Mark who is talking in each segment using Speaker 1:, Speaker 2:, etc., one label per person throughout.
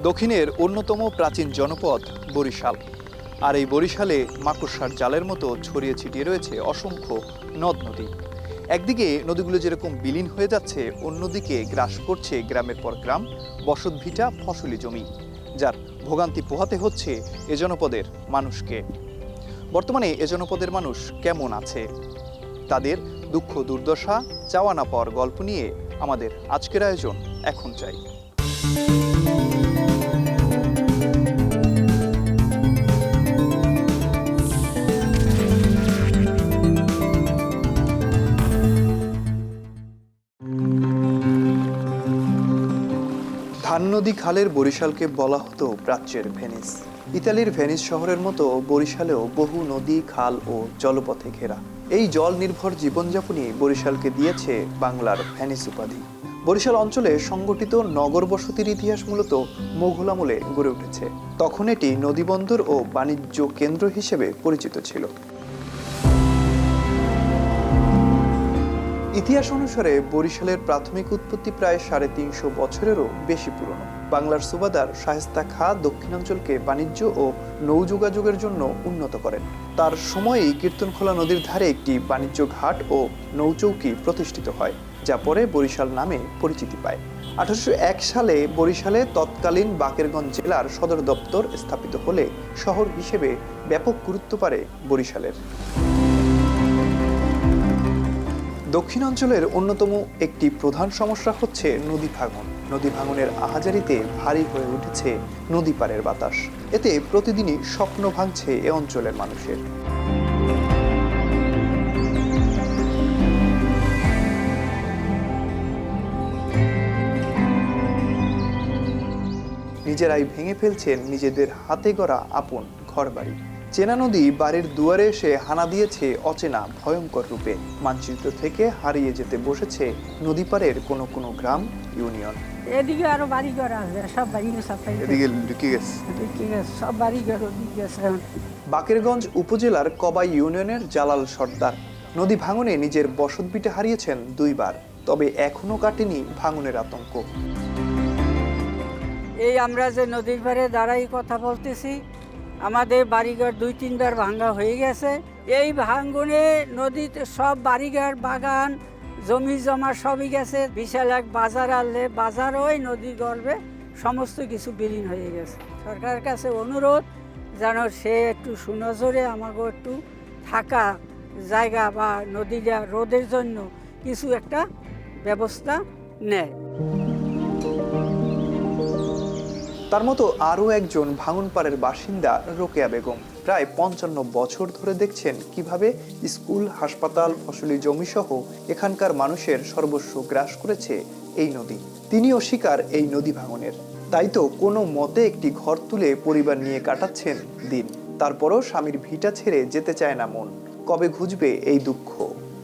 Speaker 1: দক্ষিণের অন্যতম প্রাচীন জনপদ বরিশাল। আর এই বরিশালে মাকড়সার জালের মতো ছড়িয়ে ছিটিয়ে রয়েছে অসংখ্য নদ নদী। একদিকে নদীগুলো যেরকম বিলীন হয়ে যাচ্ছে, অন্যদিকে গ্রাস করছে গ্রামের পর গ্রাম, বসতভিটা, ফসলি জমি, যার ভোগান্তি পোহাতে হচ্ছে এ জনপদের মানুষকে। বর্তমানে এ জনপদের মানুষ কেমন আছে, তাদের দুঃখ দুর্দশা, চাওয়া না পাওয়ার গল্প নিয়ে আমাদের আজকের আয়োজন এখন চাই। ধান নদী খালের বরিশালকে বলা হতো প্রাচ্যের ভেনিস। ইতালির ভেনিস শহরের মতো বরিশালেও বহু নদী, খাল ও জলপথে ঘেরা। এই জল নির্ভর জীবনযাপনই বরিশালকে দিয়েছে বাংলার ভেনিস উপাধি। বরিশাল অঞ্চলে সংগঠিত নগর বসতির ইতিহাস মূলত মোঘল আমলে গড়ে উঠেছে। তখন এটি নদীবন্দর ও বাণিজ্য কেন্দ্র হিসেবে পরিচিত ছিল। ইতিহাস অনুসারে বরিশালের প্রাথমিক উৎপত্তি প্রায় 350 বছরেরও বেশি পুরনো। বাংলার সুবাদার শায়েস্তা খাঁ দক্ষিণাঞ্চলকে বাণিজ্য ও নৌ যোগাযোগের জন্য উন্নত করেন। তার সময়েই কীর্তনখোলা নদীর ধারে একটি বাণিজ্য ঘাট ও নৌচৌকি প্রতিষ্ঠিত হয়, যা পরে বরিশাল নামে পরিচিতি পায়। 1801 সালে বরিশালে তৎকালীন বাকেরগঞ্জ জেলার সদর দপ্তর স্থাপিত হলে শহর হিসেবে ব্যাপক গুরুত্ব পায় বরিশালের। দক্ষিণাঞ্চলের অন্যতম একটি প্রধান সমস্যা হচ্ছে নদী ভাঙন। নদী ভাঙনের আহাজারিতে ভারী হয়ে উঠেছে নদী পাড়ের বাতাস। এতে প্রতিদিনই স্বপ্ন ভাঙছে এ অঞ্চলের মানুষের। নিজেরাই ভেঙে ফেলছেন নিজেদের হাতে গড়া আপন ঘরবাড়ি। চেনা নদী বাড়ির দুয়ারে এসে হানা দিয়েছে অচেনা ভয়ঙ্কর রূপে। মানচিত্র থেকে হারিয়ে যেতে বসেছে নদী পাড়ের কোনো কোনো গ্রাম, ইউনিয়ন।
Speaker 2: এদিকে আরো বাড়িঘর আছে, সব বাড়িঘর
Speaker 1: এদিকে লুকিয়ে গেছে,
Speaker 2: সব বাড়িঘর ওদিকে গেছে।
Speaker 1: বাকেরগঞ্জ উপজেলার কবাই ইউনিয়নের জালাল সর্দার নদী ভাঙনে নিজের বসতভিটা হারিয়েছেন 2 বার, তবে এখনো কাটেনি ভাঙনের আতঙ্ক।
Speaker 2: এই আমরা যে নদীর পাড়ে দাঁড়াই কথা বলতেছি, আমাদের বাড়িঘর 2-3 বার ভাঙ্গা হয়ে গেছে। এই ভাঙ্গনে নদীতে সব বাড়িঘর, বাগান, জমি জমা সবই গেছে। বিশাল এক বাজার আনলে বাজার ওই নদীর গর্ভে সমস্ত কিছু বিলীন হয়ে গেছে। সরকারের কাছে অনুরোধ যেন সে একটু সুনজরে আমাকে একটু থাকা জায়গা বা নদীটা রোধের জন্য কিছু একটা ব্যবস্থা নেয়।
Speaker 1: তার মতো আরও একজন ভাঙনপাড়ের বাসিন্দা রোকেয়া বেগম প্রায় 55 বছর ধরে দেখছেন কিভাবে স্কুল, হাসপাতাল, ফসলি জমি সহ এখানকার মানুষের সর্বস্ব গ্রাস করেছে এই নদী। তিনিও শিকার এই নদী ভাঙনের। তাই তো কোনো মতে একটি ঘর তুলে পরিবার নিয়ে কাটাচ্ছেন দিন। তারপরও স্বামীর ভিটা ছেড়ে যেতে চায় না মন। কবে ঘুচবে এই দুঃখ,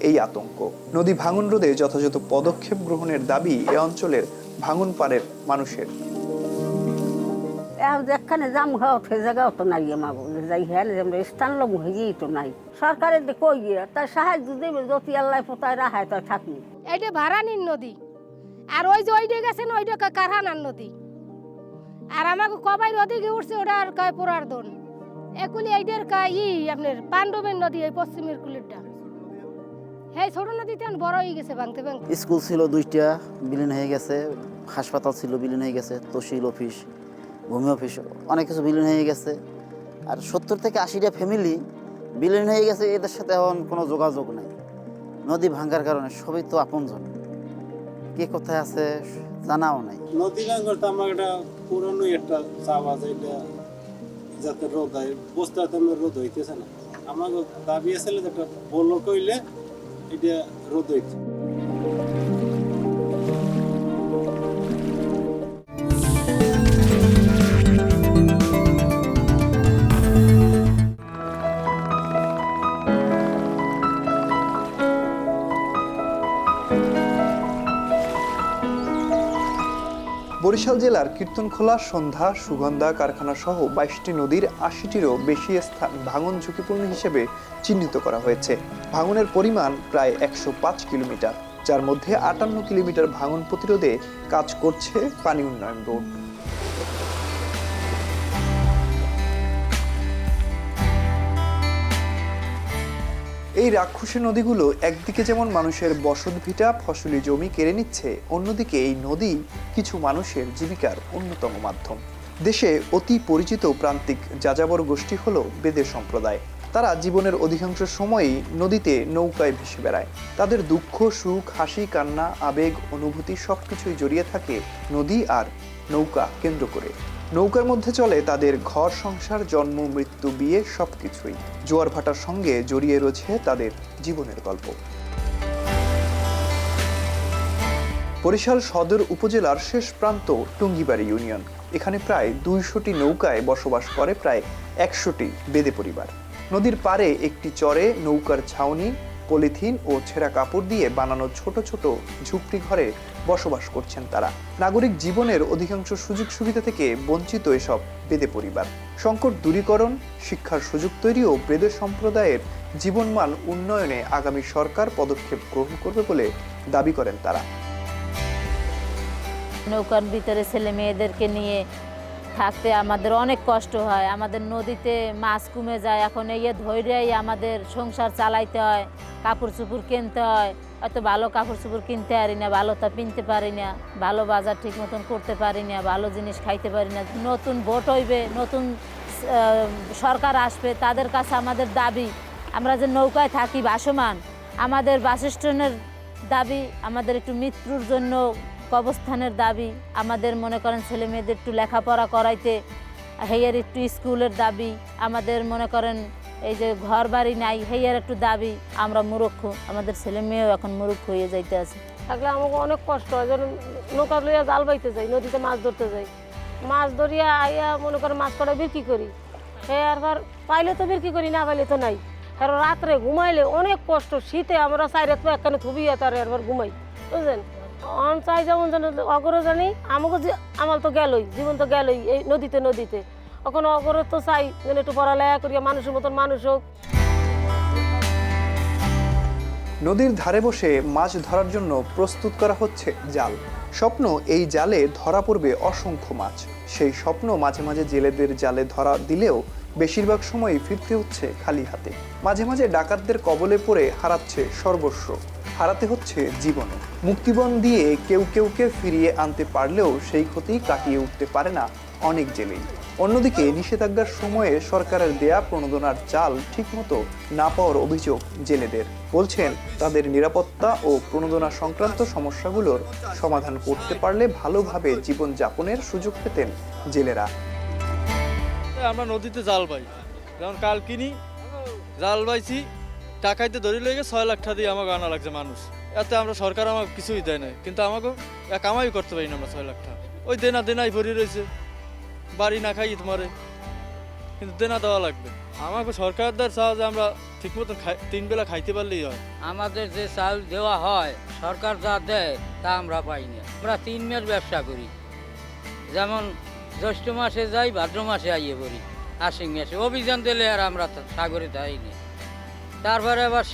Speaker 1: এই আতঙ্ক? নদী ভাঙন রোধে যথাযথ পদক্ষেপ গ্রহণের দাবি এ অঞ্চলের ভাঙনপাড়ের মানুষের।
Speaker 3: যেখানে জাম খাওয়া উঠে জায়গাও তো নাই, আমাকে যাই হেলে আমরা স্থান লোক হয়েই তো নাই। সরকারের কই গিয়ে তার সাহায্য দেবে, যদি আল্লাহ পোতায় রাখায় তাই থাকি।
Speaker 4: এইটা ভাড়ানির নদী, আর ওই যে ওইটা গেছেন ওইটা কারখানার নদী। আর আমাকে কবাই নদী গিয়ে উঠছে, ওটা আর কয় পোড়ার দন। একুলি এইটার আপনার পাণ্ডবের নদী, এই পশ্চিমের কুলিরটা। হ্যাঁ, ছোট নদীতে বড় হয়ে গেছে ভাঙতে ভাঙতে।
Speaker 5: স্কুল ছিল 2টা, বিলীন হয়ে গেছে। হাসপাতাল ছিল, বিলীন হয়ে গেছে। তহসিল অফিস, ভূমি অফিস, অনেক কিছু বিলীন হয়ে গেছে। আর 70 থেকে 80টা ফ্যামিলি বিলীন হয়ে গেছে। এদের সাথে এখন কোনো যোগাযোগ নেই। নদী ভাঙার কারণে সবই তো আপনজন, কে কোথায় আছে জানাও নাই।
Speaker 6: নদী ভাঙার আমার একটা পুরনো একটা চাপ আছে, এটা যাতে রোদ হয়, বস্তা রোদ হইতেছে না। আমার দাবি আছে একটা বললো কইলে এটা রোদ হইতে।
Speaker 1: বরিশাল জেলার কীর্তনখোলা, সন্ধ্যা, সুগন্ধা কারখানা সহ 22টি নদীর 80টিরও বেশি স্থান ভাঙন ঝুঁকিপূর্ণ হিসেবে চিহ্নিত করা হয়েছে। ভাঙনের পরিমাণ প্রায় 105 কিলোমিটার, যার মধ্যে 58 কিলোমিটার ভাঙন প্রতিরোধে কাজ করছে পানি উন্নয়ন বোর্ড। এই রাক্ষসী নদীগুলো একদিকে যেমন মানুষের বসতভিটা ফসলি জমি কেড়ে নিচ্ছে, অন্যদিকে এই নদী কিছু মানুষের জীবিকার অন্যতম মাধ্যম। দেশে অতি পরিচিত প্রান্তিক যাযাবর গোষ্ঠী হলো বেদে সম্প্রদায়। তারা জীবনের অধিকাংশ সময়ই নদীতে নৌকায় ভেসে বেড়ায়। তাদের দুঃখ, সুখ, হাসি, কান্না, আবেগ, অনুভূতি সবকিছুই জড়িয়ে থাকে নদী আর নৌকা কেন্দ্র করে। নৌকার মধ্যে চলে তাদের ঘর সংসার, জন্ম, মৃত্যু, বিয়ে সবকিছুই। জোয়ার ভাটার সঙ্গে জড়িয়ে রয়েছে তাদের জীবনের গল্প। বরিশাল সদর উপজেলার শেষ প্রান্ত টুঙ্গিবাড়ি ইউনিয়ন। এখানে প্রায় 200টি নৌকায় বসবাস করে প্রায় 100টি বেদে পরিবার। নদীর পাড়ে একটি চরে নৌকার ছাউনি, পলিথিন ও ছেঁড়া কাপড় দিয়ে বানানো ছোট ছোট ঝুপড়ি ঘরে বসবাস করছেন তারা। নাগরিক জীবনের অধিকাংশ সুযোগ সুবিধা থেকে বঞ্চিত এসব বেদে পরিবার। সংকট দূরীকরণ, শিক্ষার সুযোগ তৈরি ও বেদে সম্প্রদায়ের জীবনমান উন্নয়নে আগামী সরকার পদক্ষেপ গ্রহণ করবে বলে দাবি করেন তারা।
Speaker 7: নৌকার ভিতরে ছেলে মেয়েদেরকে নিয়ে থাকতে আমাদের অনেক কষ্ট হয়। আমাদের নদীতে মাছ কমে যায়, এখন এই ধৈর্যই আমাদের সংসার চালাইতে হয়, কাপড় চোপড় কিনতে হয়। এত ভালো কাপড় চোপড় কিনতে পারি না, ভালোটা কিনতে পারি না, ভালো বাজার ঠিক মতন করতে পারি না, ভালো জিনিস খাইতে পারি না। নতুন ভোট হইবে, নতুন সরকার আসবে, তাদের কাছে আমাদের দাবি, আমরা যে নৌকায় থাকি ভাসমান, আমাদের বাসস্থানের দাবি, আমাদের একটু মৃত্যুর জন্য কবরস্থানের দাবি, আমাদের মনে করেন ছেলে মেয়েদের একটু লেখাপড়া করাইতে হেয়ার একটু স্কুলের দাবি, আমাদের মনে করেন এই যে ঘর বাড়ি নাই হেয়ার একটু দাবি। আমরা মূর্খ, আমাদের ছেলে মেয়েও এখন মূর্খ হয়ে যাইতে আছে।
Speaker 4: থাকলে আমাকে অনেক কষ্ট হয়। যেন নৌকা লইয়া জাল বাইতে যাই, নদীতে মাছ ধরতে যাই, মাছ ধরিয়া আইয়া মনে করে মাছ কটা বিক্রি করি। হ্যাঁ আর পাইলে তো বিক্রি করি, না পাইলে তো নাই। আর রাত্রে ঘুমাইলে অনেক কষ্ট, শীতে আমরা চাইরে তো একখানে থুবিয়া তার একবার ঘুমাই, বুঝলেন। অন চাই যেমন যেন অগরও জানি আমাকে, আমার তো গেলই, জীবন তো গেলই এই নদীতে নদীতে। এখন অগরও তো চাই যেন একটু পড়ালেখা করিয়া মানুষের মতন মানুষ হোক।
Speaker 1: নদীর ধারে বসে মাছ ধরার জন্য প্রস্তুত করা হচ্ছে জাল। স্বপ্ন এই জালে ধরা পড়বে অসংখ্য মাছ। সেই স্বপ্ন মাঝে মাঝে জেলেদের জালে ধরা দিলেও বেশিরভাগ সময়ই ফিরতে হচ্ছে খালি হাতে। মাঝে মাঝে ডাকাতদের কবলে পড়ে হারাচ্ছে সর্বস্ব, হারাতে হচ্ছে জীবন। মুক্তিপণ দিয়ে কেউকে ফিরিয়ে আনতে পারলেও সেই ক্ষতি কাটিয়ে উঠতে পারে না অনেক জেলেই। অন্যদিকে নিষেধাজ্ঞার সময়ে সরকারের দেয়া প্রণোদনার চাল ঠিকমতো না পাওয়ার অভিযোগ জেলেদের। বলছেন তাদের নিরাপত্তা ও প্রণোদনা সংক্রান্ত সমস্যাগুলোর সমাধান করতে পারলে ভালোভাবে জীবনযাপনের সুযোগ পেতেন জেলেরা।
Speaker 8: আমরা নদীতে জাল পাই, যেমন কাল কিনি জাল পাইছি, টাকাইতে ধরে লেগে 6 লাখ টাকা দিয়ে আমাকে আনা লাগছে মানুষ। এতে আমরা সরকার আমাকে কিছুই দেয় না, কিন্তু আমাকে কামাই করতে পারি না আমরা 6 লাখ টাকা। ওই দেনাই ভরি রয়েছে, বাড়ি না খাই তোমারে, কিন্তু দেনা দেওয়া লাগবে। আমাকে সরকারদের সাহায্যে আমরা ঠিক মতো 3 বেলা খাইতে পারলেই হয়।
Speaker 2: আমাদের যে চাল দেওয়া হয় সরকার যা দেয় তা আমরা পাই না। আমরা 3 মাস ব্যবসা করি, যেমন জ্যৈষ্ঠ মাসে যাই, ভাদ্র মাসে আইয়ে পড়ি, আশ্বিন মাসে অভিযান দিলে আর আমরা সাগরে যাইনি। তারপরে আবার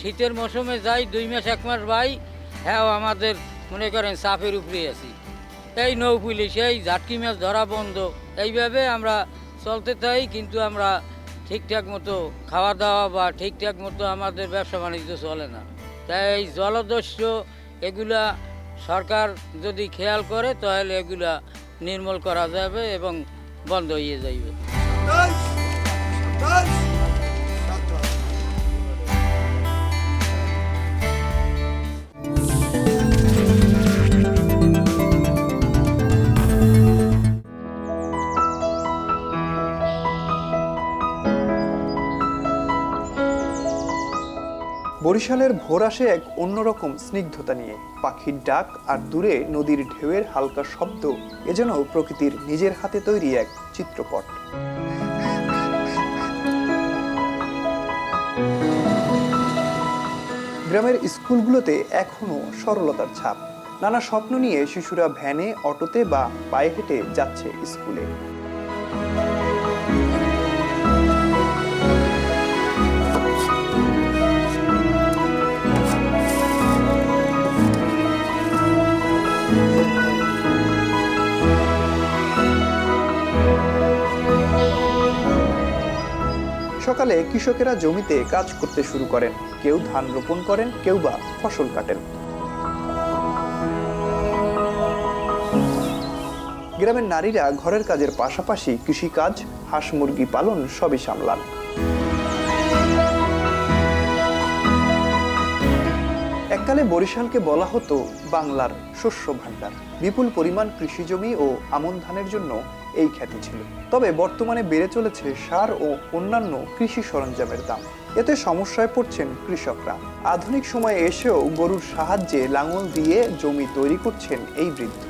Speaker 2: শীতের মৌসুমে যাই, 2 মাস 1 মাস ভাই, হ্যাঁ আমাদের মনে করেন চাপের উপরে আছি। এই নৌ পুলিশ, এই ঝাটকি মাছ ধরা বন্ধ, এইভাবে আমরা চলতে চাই, কিন্তু আমরা ঠিকঠাক মতো খাওয়া দাওয়া বা ঠিকঠাক মতো আমাদের ব্যবসা বাণিজ্য চলে না। তাই এই জলদস্যু এগুলা সরকার যদি খেয়াল করে তাহলে এগুলা নির্মূল করা যাবে এবং বন্ধ হয়ে যাইবে।
Speaker 1: বরিশালের ভোর আসে এক অন্যরকম স্নিগ্ধতা নিয়ে। পাখির ডাক আর দূরে নদীর ঢেউয়ের হালকা শব্দ, এ যেন প্রকৃতির নিজের হাতে তৈরি এক চিত্রপট। গ্রামের স্কুলগুলোতে এখনো সরলতার ছাপ। নানা স্বপ্ন নিয়ে শিশুরা ভ্যানে, অটোতে বা পায়ে হেঁটে যাচ্ছে স্কুলে। সকাল সকালে কৃষকেরা জমিতে কাজ করতে শুরু করেন। কেউ ধান রোপণ করেন, কেউ বা ফসল কাটেন। গ্রামের নারীরা ঘরের কাজের পাশাপাশি কৃষিকাজ, হাঁস মুরগি পালন সবই সামলান। এককালে বরিশালকে বলা হতো বাংলার শস্য ভাণ্ডার। বিপুল পরিমাণ কৃষি জমি ও আমন ধানের জন্য এই খ্যাতি ছিল। তবে বর্তমানে বেড়ে চলেছে সার ও অন্যান্য কৃষি সরঞ্জামের দাম। এতে সমস্যায় পড়ছেন কৃষকরা। আধুনিক সময়ে এসেও গরুর সাহায্যে লাঙল দিয়ে জমি তৈরি করছেন এই বৃদ্ধ।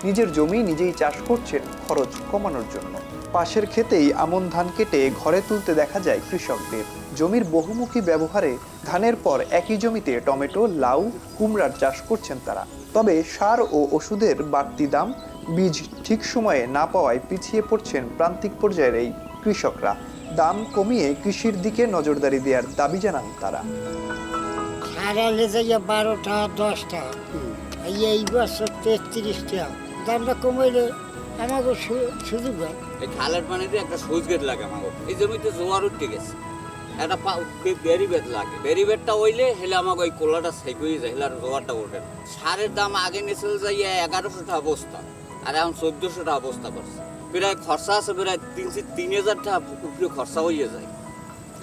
Speaker 1: নিজের জমি নিজেই চাষ করছেন খরচ কমানোর জন্য। পাশের ক্ষেতেই আমন ধান কেটে ঘরে তুলতে দেখা যায় কৃষকদের। জমির বহুমুখী ব্যবহারে ধানের পর একই জমিতে টমেটো, লাউ, কুমড়ার চাষ করছেন তারা। তবে সার ও ওষুধের বাড়তি দাম, বীজ ঠিক সময়ে না পাওয়ায় পিছিয়ে পড়ছেন প্রান্তিক পর্যায়ের এই কৃষকরা। দাম কমিয়ে কৃষির দিকে নজরদারি দেওয়ার দাবি জানান তারা।
Speaker 9: হারালে যাইয়া 12টা 10টা, এই বছর 33টা, দামটা কমাইলে আমাকে সুযোগ হয়।
Speaker 10: এই খালের পানিতে একটা সুইচ গেট লাগে আমাকে, এই জমিতে জোয়ার উঠতে গেছে, একটা ব্যারিবেড লাগে, ব্যারিবেডটা হইলে হেলে আমাকে ওই কোলাটা সাইক হয়ে যায়, হেলে আর জোয়ারটা ওঠে না। সারের দাম আগে নিচে যাইয়া 1100 টাকা বস্তা, আর এখন 1400 টাকা বস্তা করছে। প্রায় খরচা আছে প্রায় 3000 টাকা উপরে খরচা হয়ে যায়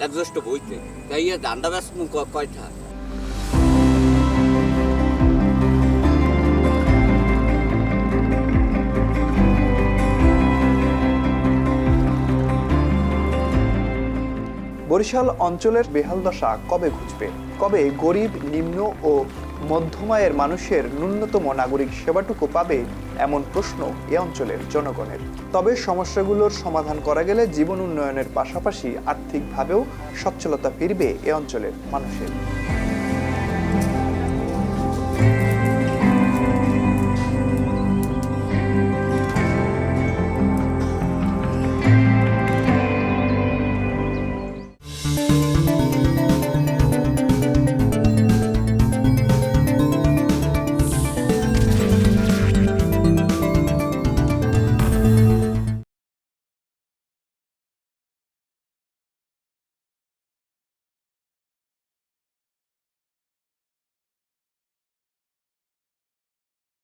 Speaker 10: একজস্ট বইতে। তাই ধানটা ব্যাস কয়টা।
Speaker 1: বরিশাল অঞ্চলের বেহাল দশা কবে ঘুচবে? কবে গরিব, নিম্ন ও মধ্যম আয়ের মানুষের ন্যূনতম নাগরিক সেবাটুকু পাবে? এমন প্রশ্ন এ অঞ্চলের জনগণের। তবে সমস্যাগুলোর সমাধান করা গেলে জীবন উন্নয়নের পাশাপাশি আর্থিকভাবেও সচ্ছলতা ফিরবে এ অঞ্চলের মানুষের।